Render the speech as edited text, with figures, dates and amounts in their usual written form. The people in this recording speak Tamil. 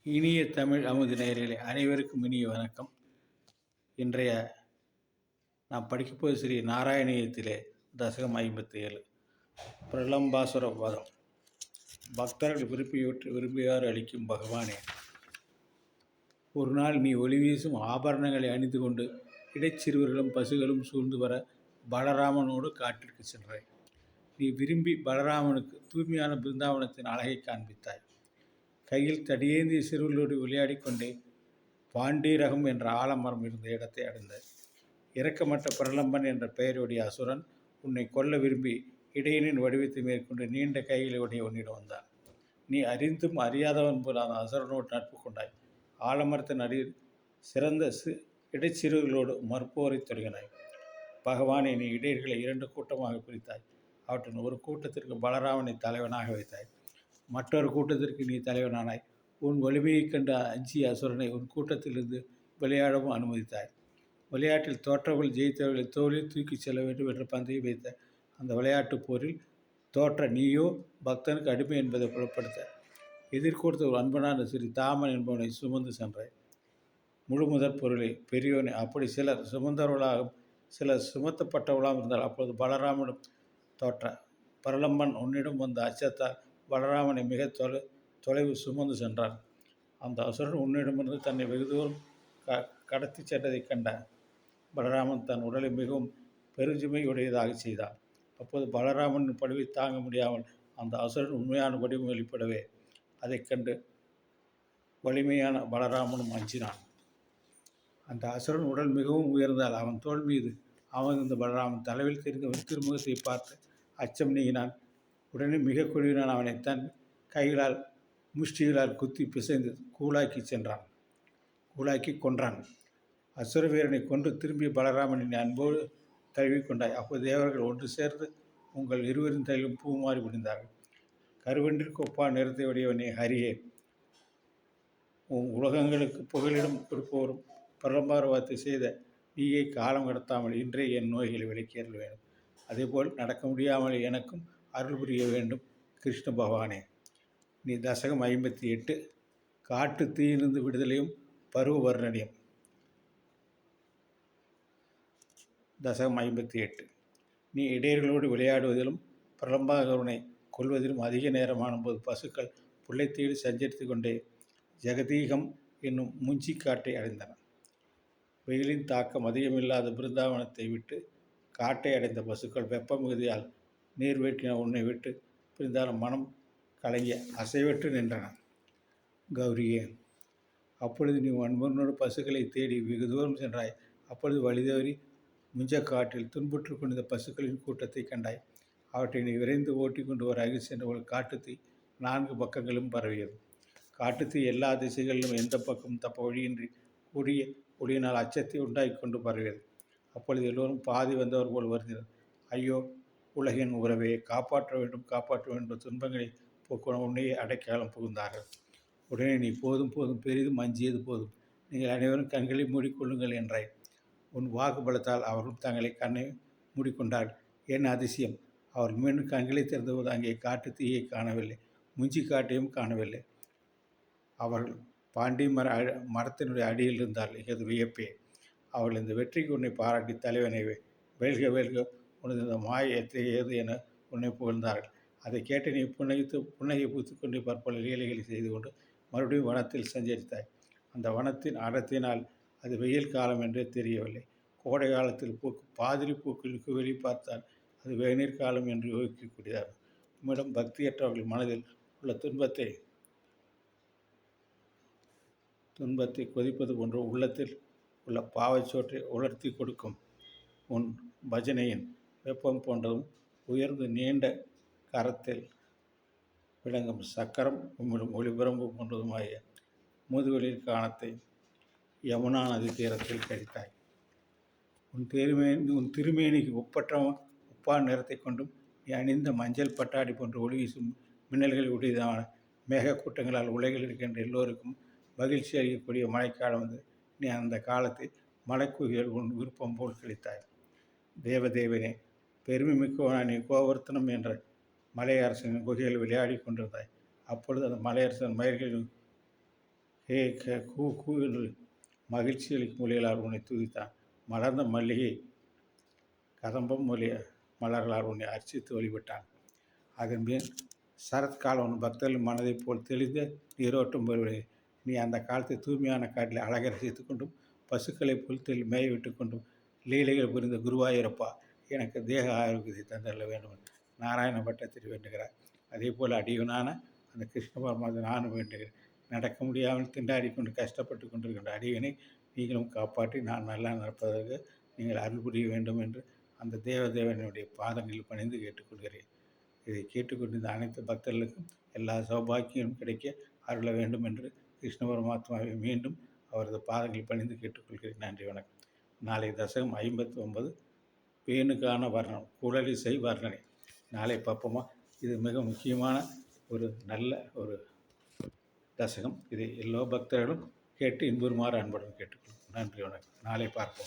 இனிய தமிழ் அமுது நேயர்களே அனைவருக்கும் இனிய வணக்கம். இன்றைய நாம் படிக்கப்போது ஸ்ரீ நாராயணியத்திலே தசகம் 57 பிரலம்பாசுர வதம். பக்தர்கள் விரும்பியார் அளிக்கும் பகவானே, ஒரு நாள் நீ ஒளி வீசும் ஆபரணங்களை அணிந்து கொண்டு இடைச்சிறுவர்களும் பசுகளும் சூழ்ந்து வர பலராமனோடு காட்டிற்கு சென்றாய். நீ விரும்பி பலராமனுக்கு தூய்மையான பிருந்தாவனத்தின் அழகை காண்பித்தாய். கையில் தடியேந்திய சிறுவர்களோடு விளையாடி கொண்டே பாண்டீரகம் என்ற ஆலமரம் இருந்த இடத்தை அடைந்தார். இரக்கமற்ற பிரலம்பன் என்ற பெயருடைய அசுரன் உன்னை கொல்ல விரும்பி இடையனின் வடிவத்தை மேற்கொண்டு நீண்ட கையிலுடைய உன்னிடம் வந்தான். நீ அறிந்தும் அறியாதவன் போல அந்த அசுரனோடு நட்பு கொண்டாய். ஆலமரத்தின் அடியில் சிறந்த இடைச்சிறுவர்களோடு மறுப்போரை தொடங்கினாய். பகவானை நீ இடையர்களை 2 கூட்டமாக பிரித்தாய். அவற்றின் ஒரு கூட்டத்திற்கு பலராமனை தலைவனாக வைத்தாய். மற்றொரு கூட்டத்திற்கு நீ தலைவனானாய். உன் வலிமையைக் கண்ட அஞ்சிய அசுரனை உன் கூட்டத்திலிருந்து விளையாடவும் அனுமதித்தாய். விளையாட்டில் தோற்றவர்கள் ஜெயித்தவர்களை தோளில் தூக்கிச் செல்ல வேண்டும் என்ற பந்தயம் வைத்த அந்த விளையாட்டுப் போரில் தோற்ற நீயோ பக்தனுக்கு அடிமை என்பதை புலப்படுத்த எதிர்கொடுத்த ஒரு அன்பனான ஸ்ரீ தாமன் என்பவனை சுமந்து சென்றாய். முழு முதற் பொருளை பெரியோனை. அப்படி சிலர் சுமந்தவர்களாகவும் சிலர் சுமத்தப்பட்டவர்களாகவும் இருந்தால் அப்பொழுது பலராமனும் தோற்ற பிரலம்பன் உன்னிடம் வந்த அச்சத்தால் பலராமனை மிக தொலைவு சுமந்து சென்றான். அந்த அசுரன் உன்னிடமிருந்து தன்னை வெகு தூரம் கடத்தி சென்றதைக் கண்ட பலராமன் தன் உடலை மிகவும் பெருஞ்சுமை உடையதாக செய்தான். அப்போது பலராமனின் படுவை தாங்க முடியாமல் அந்த அசுரன் உண்மையான வடிவம் வெளிப்படவே அதைக் கண்டு வலிமையான பலராமனும் அஞ்சினான். அந்த அசுரன் உடல் மிகவும் உயர்ந்தால் அவன் தோள் மீது அமர்ந்த பலராமன் தலைவில் தெரிந்த திருமுகத்தை பார்த்து அச்சம் நீங்கினான். உடனே மிக குழுவினான். அவனை தன் கைகளால் முஷ்டிகளால் குத்தி பிசைந்து கூலாக்கி கொன்றான். அசுர வீரனை கொன்று திரும்பிய பலராமனின் அன்போடு தழுவிக்கொண்டாய். அப்போது தேவர்கள் ஒன்று சேர்ந்து உங்கள் இருவரின் தலையிலும் பூ மாறி விழுந்தார்கள். கருவென்றிற்கு ஒப்பான நிறத்தை உடையவனே ஹரியே, உலகங்களுக்கு புகலிடம் கொடுப்பவரும் பிரலம்பாரவாதத்தை செய்த நீயை காலம் கடத்தாமல் இன்றே என் நோய்களை விலக்கியறல் வேண்டும். அதேபோல் நடக்க முடியாமல் எனக்கும் அருள் புரிய வேண்டும் கிருஷ்ண பகவானே. நீ தசகம் 58 காட்டு தீயிலிருந்து விடுதலையும் பருவ வர்ணனையும். தசகம் 58 நீ இடையர்களோடு விளையாடுவதிலும் பிரலம்பாகவனை கொள்வதிலும் அதிக நேரமான போது பசுக்கள் புல்லை தேடி சஞ்சரித்து கொண்டே ஜெகதீகம் என்னும் முஞ்சி காட்டை அடைந்தன. வெயிலின் தாக்கம் அதிகமில்லாத பிருந்தாவனத்தை விட்டு காட்டை அடைந்த பசுக்கள் வெப்ப மிகுதியால் நீர் வேட்டின உன்னை விட்டு பிரிந்தாலும் மனம் கலங்கிய அசைவற்று நின்றன. கௌரியே, அப்பொழுது நீ அன்பனோடு பசுக்களை தேடி வெகு தூரம் சென்றாய். அப்பொழுது வழிதவறி முஞ்சக்காட்டில் துன்புற்று கொண்ட பசுக்களின் கூட்டத்தை கண்டாய். அவற்றை நீ விரைந்து ஓட்டி கொண்டு வர அருகில் சென்றவள் காட்டுத்தீ 4 பக்கங்களும் பரவியது. காட்டுத்தீ எல்லா திசைகளிலும் எந்த பக்கமும் தப்ப வழியின்றி கூடிய ஒளியினால் அச்சத்தை உண்டாக்கி கொண்டு பரவியது. அப்பொழுது எல்லோரும் பாதி வந்தவர் போல் வருந்தினர். ஐயோ உலகின் உறவே, காப்பாற்ற வேண்டும் துன்பங்களை போக்குவன உன்னையே அடைக்காலம் புகுந்தார்கள். உடனே நீ போதும் பெரிதும் அஞ்சியது போதும், நீங்கள் அனைவரும் கண்களை மூடிக்கொள்ளுங்கள் என்றாய். உன் வாக்கு பலத்தால் அவர்களும் தங்களை கண்ணை மூடிக்கொண்டார்கள். என் அதிசயம், அவர்கள் மீண்டும் கண்களை திறந்தபோது அங்கே காட்டு தீயை காணவில்லை, முஞ்சி காட்டையும் காணவில்லை. அவர்கள் பாண்டி மரத்தினுடைய அடியில் இருந்தார்கள். இது வியப்பே. அவர்கள் இந்த வெற்றிக்கு உன்னை பாராட்டி தலைவனை வெல்க உனது இந்த மாயை எத்தகையது என உன்னை புகழ்ந்தார்கள். அதை கேட்டு நீ புன்னகை பூத்துக்கொண்டு பற்பல லீலைகளை செய்து கொண்டு மறுபடியும் வனத்தில் சஞ்சரித்தாய். அந்த வனத்தின் அடர்த்தினால் அது வெயில் காலம் என்றே தெரியவில்லை. கோடை காலத்தில் பூக்கும் பாதிரி பூக்களுக்கு வெளி பார்த்தால் அது வெந்நீர் காலம் என்று யோகிக்கக்கூடியதாகும். உம்மிடம் பக்தியற்றவர்கள் மனதில் உள்ள துன்பத்தை கொதிப்பது போன்ற உள்ளத்தில் உள்ள பாவச்சோற்றை உலர்த்தி கொடுக்கும் உன் பஜனையின் வெப்பம் போன்றதும் உயர்ந்து நீண்ட கரத்தில் விளங்கும் சக்கரம் உம்மிடம் ஒளிபரம்பு போன்றதுமாகிய முதுவெளிர் காணத்தை யமுனா நதி தீரத்தில் கழித்தாய். உன் திருமேனிக்கு ஒப்பான நிறத்தை கொண்டும் நீ அணிந்த மஞ்சள் பட்டாடி போன்ற ஒளி வீசும் மின்னல்களை உடையதான மேகக்கூட்டங்களால் உலகில் இருக்கின்ற எல்லோருக்கும் மகிழ்ச்சி அளிக்கக்கூடிய மழைக்காலம் வந்து நீ அந்த காலத்தை மலைக்குகைகள் உன் விருப்பம் போல் கழித்தாய். தேவதேவனே, பெருமை மிக்கவனான நீ கோவர்த்தனம் என்ற மலையரசனின் குகையில் விளையாடி கொண்டிருந்தாய். அப்பொழுது அந்த மலையரசன் மயிர்களின் ஹே கூ கூ என்று மகிழ்ச்சி அளிக்கும் மொழிகளால் உன்னை துதித்தான். மலர்ந்த மல்லிகை கதம்பம் மொழிய மலர்களால் உன்னை அர்ச்சித்து வழிபட்டான். அதன்பின் சரத்காலம் உன் பக்தர்கள் மனதைப் போல் தெளிந்த நீரோட்டம் பெறுவதை நீ அந்த காலத்தை தூய்மையான காட்டில் அழகை ரசித்து கொண்டும் பசுக்களைப் புல் மேய விட்டு கொண்டும் லீலைகள் புரிந்த குருவாயூரப்பா எனக்கு தேக ஆரோக்கியத்தை தந்தள்ள வேண்டும் என்று நாராயண பட்டத்தில் வேண்டுகிறார். அதே போல் அடியவனான அந்த கிருஷ்ண பரமாத்மா நானும் வேண்டுகிறேன். நடக்க முடியாமல் திண்டாடி கொண்டு கஷ்டப்பட்டு கொண்டிருக்கின்ற அடியவனை நீங்களும் காப்பாற்றி நான் நல்லா நடப்பதற்கு நீங்கள் அருள் புரிய வேண்டும் என்று அந்த தேவதேவனுடைய பாதங்களில் பணிந்து கேட்டுக்கொள்கிறேன். இதை கேட்டுக்கொண்டிருந்த அனைத்து பக்தர்களுக்கும் எல்லா சௌபாக்கியமும் கிடைக்க அருள வேண்டும் என்று கிருஷ்ண பரமாத்மாவை மீண்டும் அவரது பாதங்களில் பணிந்து கேட்டுக்கொள்கிறேன். நன்றி, வணக்கம். நாளை தசகம் 59 பேணுக்கான வர்ணம், குழலிசை வர்ணனை. நாளை பார்ப்போமா? இது மிக முக்கியமான ஒரு நல்ல ஒரு தசகம். இதை எல்லா பக்தர்களும் கேட்டு இன்புறுமாறு அன்புடன் கேட்டுக்கொள்கிறேன். நன்றி, வணக்கம். நாளை பார்ப்போம்.